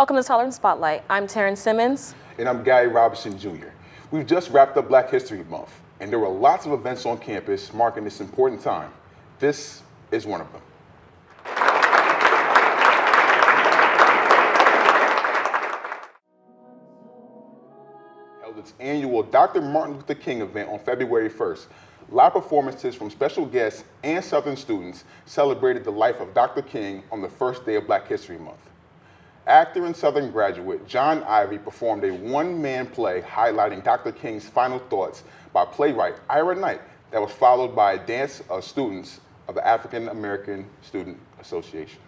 Welcome to Tolerance Spotlight. I'm Taryn Simmons. And I'm Gary Robinson Jr. We've just wrapped up Black History Month, and there were lots of events on campus marking this important time. This is one of them. Held its annual Dr. Martin Luther King event on February 1st. Live performances from special guests and Southern students celebrated the life of Dr. King on the first day of Black History Month. Actor and Southern graduate John Ivey performed a one-man play highlighting Dr. King's final thoughts by playwright Ira Knight that was followed by a dance of students of the African American Student Association.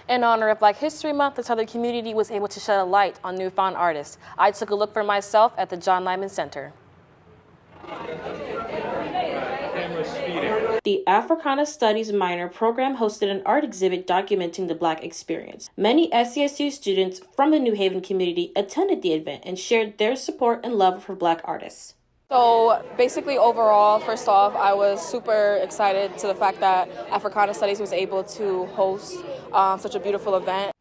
In honor of Black History Month, the Southern community was able to shed a light on newfound artists. I took a look for myself at the John Lyman Center. The Africana Studies minor program hosted an art exhibit documenting the Black experience. Many SCSU students from the New Haven community attended the event and shared their support and love for Black artists. So basically overall, first off, I was super excited to the fact that Africana Studies was able to host such a beautiful event.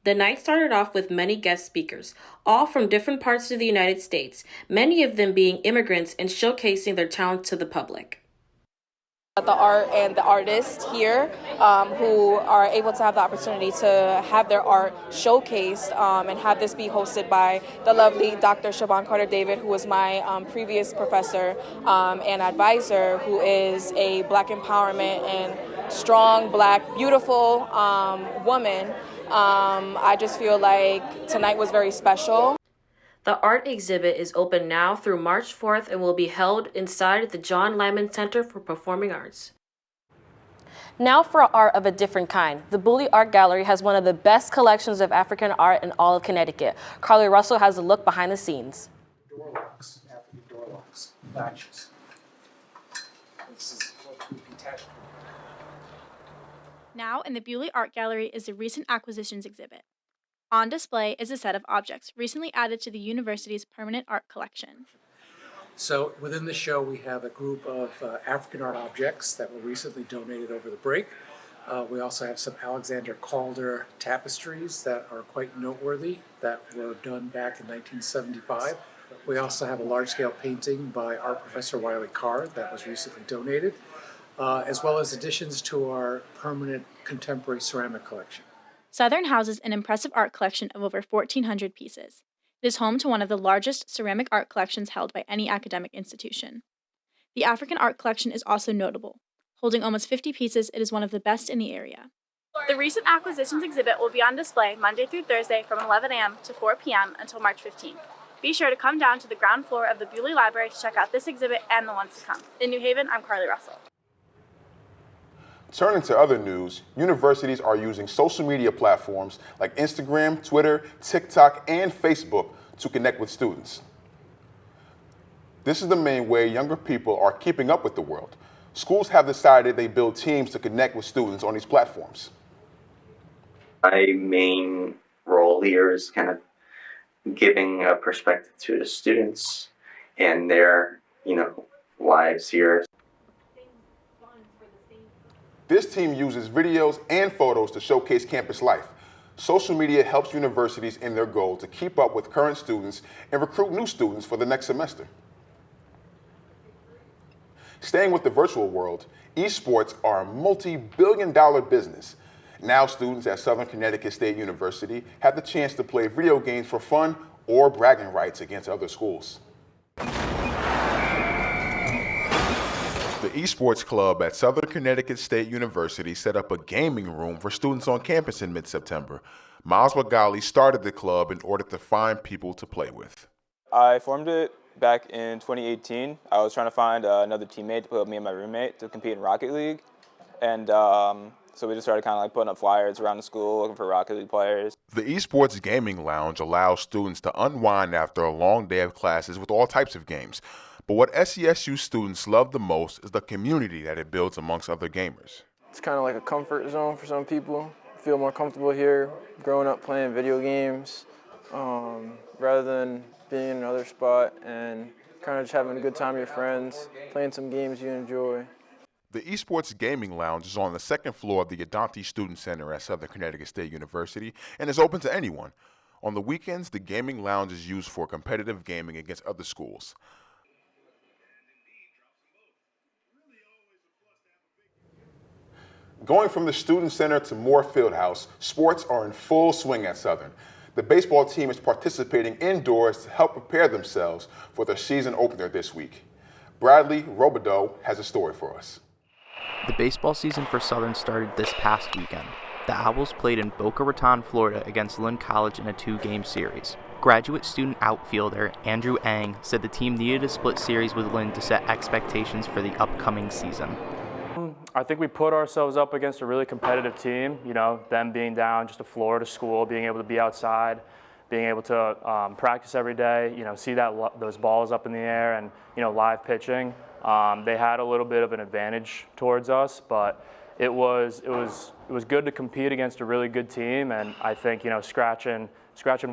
The night started off with many guest speakers, all from different parts of the United States, many of them being immigrants and showcasing their talent to the public. The art and the artists here who are able to have the opportunity to have their art showcased and have this be hosted by the lovely Dr. Siobhan Carter-David, who was my previous professor and advisor, who is a Black empowerment and strong, Black, beautiful woman. I just feel like tonight was very special. The art exhibit is open now through March 4th and will be held inside the John Lyman Center for Performing Arts. Now for art of a different kind. The Booley Art Gallery has one of the best collections of African art in all of Connecticut. Carly Russell has a look behind the scenes. Door locks, African door locks, latches. This is what would be attached. Now in the Bewley Art Gallery is the Recent Acquisitions exhibit. On display is a set of objects recently added to the university's permanent art collection. So within the show, we have a group of African art objects that were recently donated over the break. We also have some Alexander Calder tapestries that are quite noteworthy that were done back in 1975. We also have a large-scale painting by art professor Wiley Carr that was recently donated, as well as additions to our permanent contemporary ceramic collection. Southern houses an impressive art collection of over 1,400 pieces. It is home to one of the largest ceramic art collections held by any academic institution. The African art collection is also notable. Holding almost 50 pieces, it is one of the best in the area. The Recent Acquisitions exhibit will be on display Monday through Thursday from 11 a.m. to 4 p.m. until March 15th. Be sure to come down to the ground floor of the Bewley Library to check out this exhibit and the ones to come. In New Haven, I'm Carly Russell. Turning to other news, universities are using social media platforms like Instagram, Twitter, TikTok, and Facebook to connect with students. This is the main way younger people are keeping up with the world. Schools have decided they build teams to connect with students on these platforms. My main role here is kind of giving a perspective to the students and their, lives here. This team uses videos and photos to showcase campus life. Social media helps universities in their goal to keep up with current students and recruit new students for the next semester. Staying with the virtual world, esports are a multi-billion-dollar business. Now students at Southern Connecticut State University have the chance to play video games for fun or bragging rights against other schools. The Esports Club at Southern Connecticut State University set up a gaming room for students on campus in mid-September. Miles Wagali started the club in order to find people to play with. I formed it back in 2018. I was trying to find another teammate to play with me and my roommate to compete in Rocket League. And so we just started kind of like putting up flyers around the school looking for Rocket League players. The Esports Gaming Lounge allows students to unwind after a long day of classes with all types of games. But what SCSU students love the most is the community that it builds amongst other gamers. It's kind of like a comfort zone for some people. I feel more comfortable here, growing up playing video games, rather than being in another spot and kind of just having a good time with your friends, playing some games you enjoy. The Esports Gaming Lounge is on the second floor of the Adante Student Center at Southern Connecticut State University and is open to anyone. On the weekends, the Gaming Lounge is used for competitive gaming against other schools. Going from the Student Center to Moore Fieldhouse, sports are in full swing at Southern. The baseball team is participating indoors to help prepare themselves for their season opener this week. Bradley Robideau has a story for us. The baseball season for Southern started this past weekend. The Owls played in Boca Raton, Florida against Lynn College in a 2-game series. Graduate student outfielder Andrew Ang said the team needed a split series with Lynn to set expectations for the upcoming season. I think we put ourselves up against a really competitive team, them being down just a floor to school, being able to be outside, being able to practice every day, see those balls up in the air and, live pitching. They had a little bit of an advantage towards us, but it was good to compete against a really good team, and I think, scratching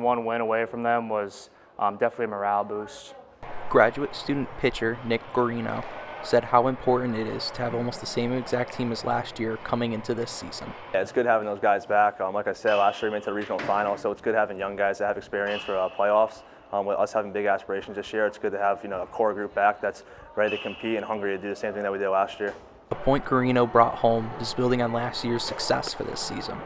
one win away from them was definitely a morale boost. Graduate student pitcher Nick Guarino said how important it is to have almost the same exact team as last year coming into this season. Yeah, it's good having those guys back. Like I said, last year we made it to the regional final, so it's good having young guys that have experience for playoffs. With us having big aspirations this year, it's good to have a core group back that's ready to compete and hungry to do the same thing that we did last year. The point Guarino brought home is building on last year's success for this season.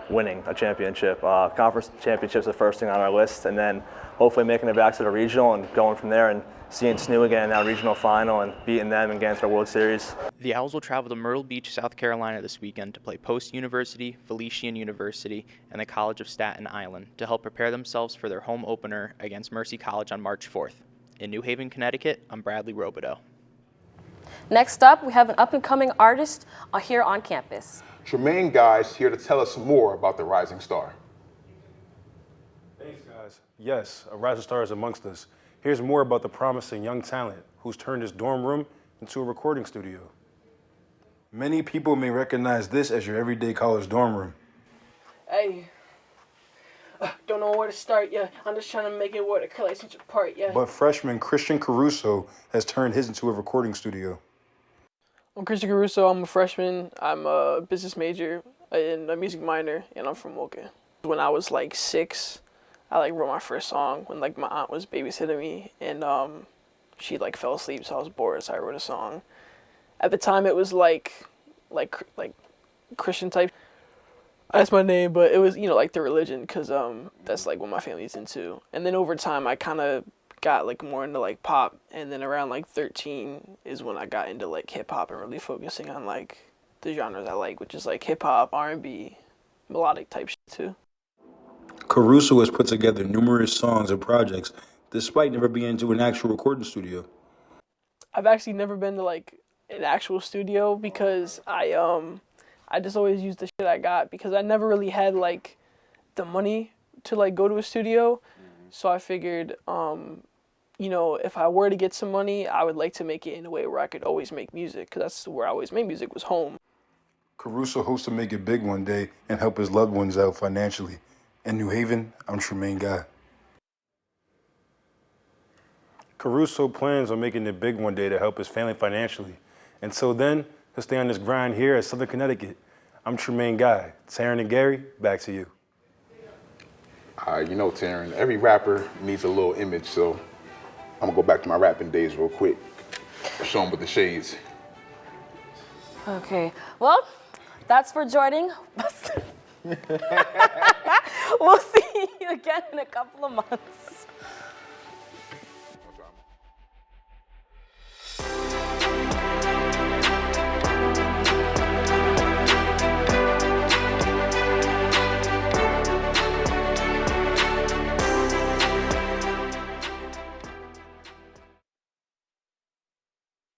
Winning a championship. Conference championship's the first thing on our list, and then hopefully making it back to the regional and going from there and seeing SNU again in that regional final and beating them and getting to the World Series. The Owls will travel to Myrtle Beach, South Carolina this weekend to play Post University, Felician University, and the College of Staten Island to help prepare themselves for their home opener against Mercy College on March 4th. In New Haven, Connecticut, I'm Bradley Robideau. Next up, we have an up-and-coming artist here on campus. Tremaine Guy is here to tell us more about the rising star. Thanks, guys. Yes, a rising star is amongst us. Here's more about the promising young talent who's turned his dorm room into a recording studio. Many people may recognize this as your everyday college dorm room. Hey, don't know where to start yet. I'm just trying to make it work to collect each part yet. But freshman Christian Caruso has turned his into a recording studio. I'm Christian Caruso. I'm a freshman. I'm a business major and a music minor, and I'm from Woken. When I was like 6, I wrote my first song when my aunt was babysitting me, and she fell asleep, so I was bored, so I wrote a song. At the time, it was like Christian type. That's my name, but it was the religion, because that's what my family's into. And then over time, I kind of got more into pop, and then around 13 is when I got into hip hop and really focusing on the genres I like, which is hip hop, R&B, melodic type shit too. Caruso has put together numerous songs and projects despite never being to an actual recording studio. I've actually never been to an actual studio because I just always used the shit I got because I never really had the money to go to a studio. So I figured if I were to get some money, I would like to make it in a way where I could always make music, because that's where I always made music, was home. Caruso hopes to make it big one day and help his loved ones out financially. In New Haven, I'm Tremaine Guy. Caruso plans on making it big one day to help his family financially. Until then, he'll stay on this grind here at Southern Connecticut. I'm Tremaine Guy. Taryn and Gary, back to you. Taryn, every rapper needs a little image, so I'm gonna go back to my rapping days real quick. Show them with the shades. Okay, well, that's for joining. We'll see you again in a couple of months.